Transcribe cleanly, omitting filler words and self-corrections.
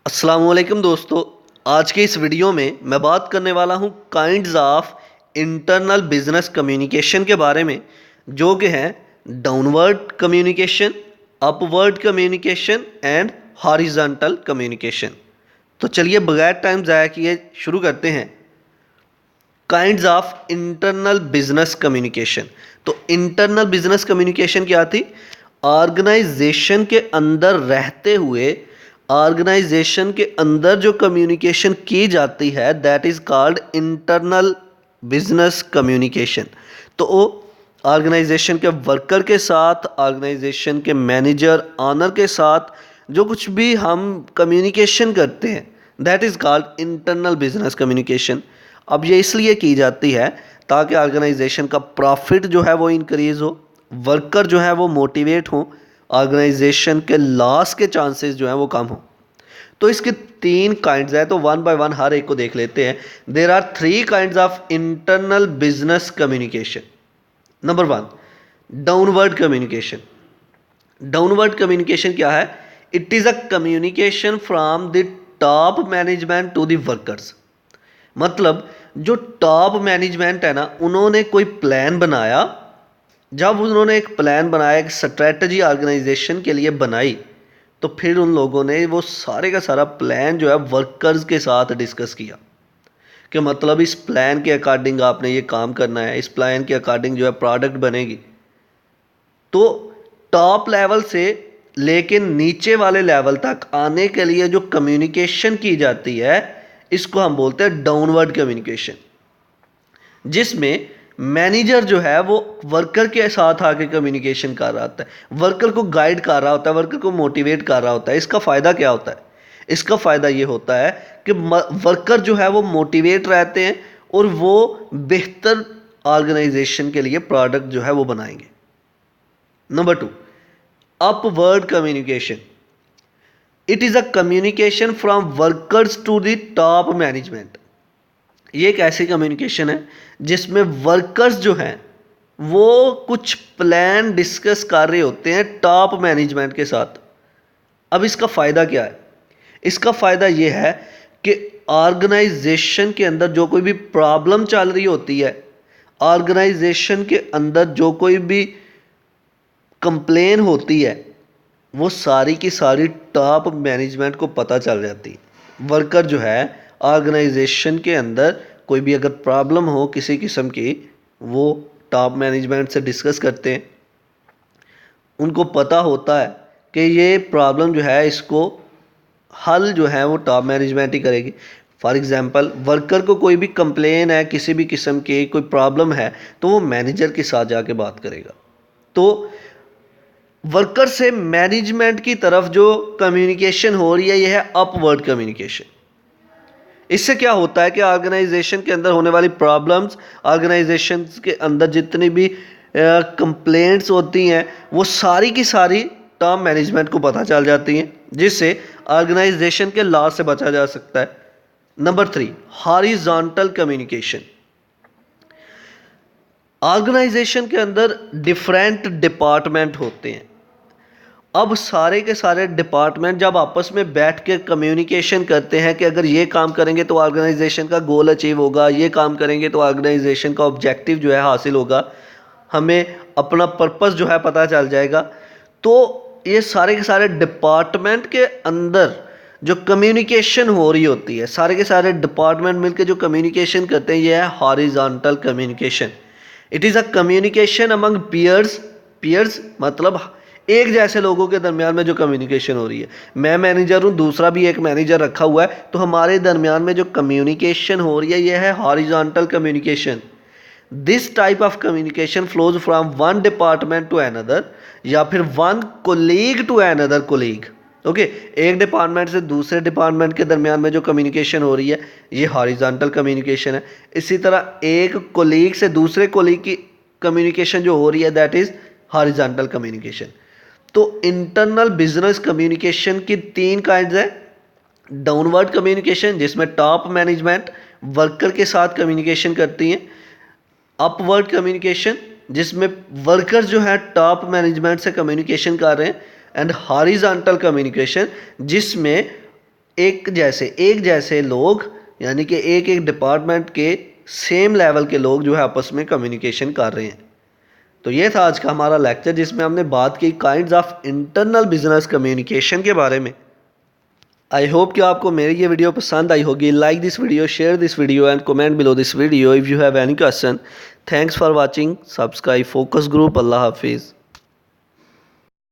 अस्सलाम वालेकुम दोस्तों। आज के इस वीडियो में मैं बात करने वाला हूँ kinds of internal business communication के बारे में, जो कि हैं downward communication, upward communication and horizontal communication. तो चलिए बगैर टाइम ज़ाया किए शुरू करते हैं। Kinds of internal business communication. तो इंटरनल बिजनेस कम्युनिकेशन क्या थी? ऑर्गेनाइजेशन के अंदर रहते हुए ऑर्गेनाइजेशन के अंदर जो कम्युनिकेशन की जाती है that is called internal business communication. तो वो ऑर्गेनाइजेशन के वर्कर के साथ, ऑर्गेनाइजेशन के मैनेजर ऑनर के साथ जो कुछ भी हम कम्युनिकेशन करते हैं that is called internal business communication. अब ये इसलिए की जाती है ताकि ऑर्गेनाइजेशन का प्रॉफिट जो है वो इंक्रीज हो, वर्कर जो है वो मोटिवेट हो, ऑर्गेनाइजेशन के लॉस के चांसेस जो है वो कम हो। तो इसके तीन काइंड्स है, तो वन बाय वन हर एक को देख लेते हैं। There are three kinds of internal business communication. Number one, downward communication. Downward communication क्या है? It is a communication from the top management to the workers. मतलब जो टॉप मैनेजमेंट है ना, उन्होंने कोई प्लान बनाया। जब उन्होंने एक प्लान बनाया, एक स्ट्रेटजी ऑर्गेनाइजेशन के लिए बनाई, तो फिर उन लोगों ने वो सारे का सारा प्लान जो है वर्कर्स के साथ डिस्कस किया कि मतलब इस प्लान के अकॉर्डिंग आपने ये काम करना है, इस प्लान के अकॉर्डिंग जो है प्रोडक्ट बनेगी। तो टॉप लेवल से लेकिन नीचे वाले लेवल तक आने के लिए जो कम्युनिकेशन की जाती है इसको हम बोलते हैं डाउनवर्ड कम्युनिकेशन, जिसमें मैनेजर जो है वो वर्कर के साथ आके कम्युनिकेशन कर रहा होता है, वर्कर को गाइड कर रहा होता है, वर्कर को मोटिवेट कर रहा होता है। इसका फ़ायदा क्या होता है? इसका फ़ायदा ये होता है कि वर्कर जो है वो मोटिवेट रहते हैं और वो बेहतर ऑर्गेनाइजेशन के लिए प्रोडक्ट जो है वो बनाएंगे। Number two, upward communication. It is a communication from workers to the top management. ये एक ऐसी कम्युनिकेशन है जिसमें वर्कर्स जो हैं वो कुछ प्लान डिस्कस कर रहे होते हैं टॉप मैनेजमेंट के साथ। अब इसका फ़ायदा क्या है? इसका फ़ायदा ये है कि ऑर्गेनाइजेशन के अंदर जो कोई भी प्रॉब्लम चल रही होती है, ऑर्गेनाइजेशन के अंदर जो कोई भी कंप्लेन होती है, वो सारी की सारी टॉप मैनेजमेंट को पता चल जाती है। वर्कर जो है ऑर्गेनाइजेशन के अंदर कोई भी अगर प्रॉब्लम हो किसी किस्म की, वो टॉप मैनेजमेंट से डिस्कस करते हैं। उनको पता होता है कि ये प्रॉब्लम जो है इसको हल जो है वो टॉप मैनेजमेंट ही करेगी। फॉर एग्जांपल, वर्कर को कोई भी कंप्लेन है, किसी भी किस्म की कोई प्रॉब्लम है, तो वो मैनेजर के साथ जाके बात करेगा। तो वर्कर से मैनेजमेंट की तरफ जो कम्युनिकेशन हो रही है यह है अपवर्ड कम्युनिकेशन। इससे क्या होता है कि ऑर्गेनाइजेशन के अंदर होने वाली प्रॉब्लम्स, ऑर्गेनाइजेशन के अंदर जितनी भी कंप्लेंट्स होती हैं वो सारी की सारी टॉप मैनेजमेंट को पता चल जाती हैं, जिससे ऑर्गेनाइजेशन के लॉस से बचा जा सकता है। Number three, horizontal communication. Organisation के अंदर डिफरेंट डिपार्टमेंट होते हैं। अब सारे के सारे डिपार्टमेंट जब आपस में बैठ के कम्युनिकेशन करते हैं कि अगर ये काम करेंगे तो ऑर्गेनाइजेशन का गोल अचीव होगा, ये काम करेंगे तो ऑर्गेनाइजेशन का ऑब्जेक्टिव जो है हासिल होगा, हमें अपना पर्पस जो है पता चल जाएगा। तो ये सारे के सारे डिपार्टमेंट के अंदर जो कम्युनिकेशन हो रही होती है, सारे के सारे डिपार्टमेंट मिलकर जो कम्युनिकेशन करते हैं, ये है horizontal communication. It is a communication among peers. Peers मतलब एक जैसे लोगों के दरमियान में जो कम्युनिकेशन हो रही है। मैं मैनेजर हूँ, दूसरा भी एक मैनेजर रखा हुआ है, तो हमारे दरमियान में जो कम्युनिकेशन हो रही है यह है horizontal communication. This type of communication flows from one department to another, या फिर one colleague to another colleague. Okay, एक डिपार्टमेंट से दूसरे डिपार्टमेंट के दरमियान में जो कम्युनिकेशन हो रही है ये हॉरिजॉन्टल कम्युनिकेशन है। इसी तरह एक कोलीग से दूसरे कोलीग की कम्युनिकेशन जो हो रही है दैट इज़ हॉरिजॉन्टल कम्युनिकेशन। तो इंटरनल बिजनेस कम्युनिकेशन की तीन काइंड्स है। डाउनवर्ड कम्युनिकेशन जिसमें टॉप मैनेजमेंट वर्कर के साथ कम्युनिकेशन करती हैं। अपवर्ड कम्युनिकेशन जिसमें वर्कर जो है टॉप मैनेजमेंट से कम्युनिकेशन कर रहे हैं। एंड हॉरिजॉन्टल कम्युनिकेशन जिसमें एक जैसे लोग, यानी कि एक एक डिपार्टमेंट के सेम लेवल के लोग जो है आपस में कम्युनिकेशन कर रहे हैं। तो ये था आज का हमारा लेक्चर जिसमें हमने बात की kinds of internal business communication के बारे में। आई होप कि आपको मेरी ये वीडियो पसंद आई होगी। Like this video, share this video and comment below this video if you have any question. Thanks for watching. Subscribe focus group. अल्लाह हाफिज़।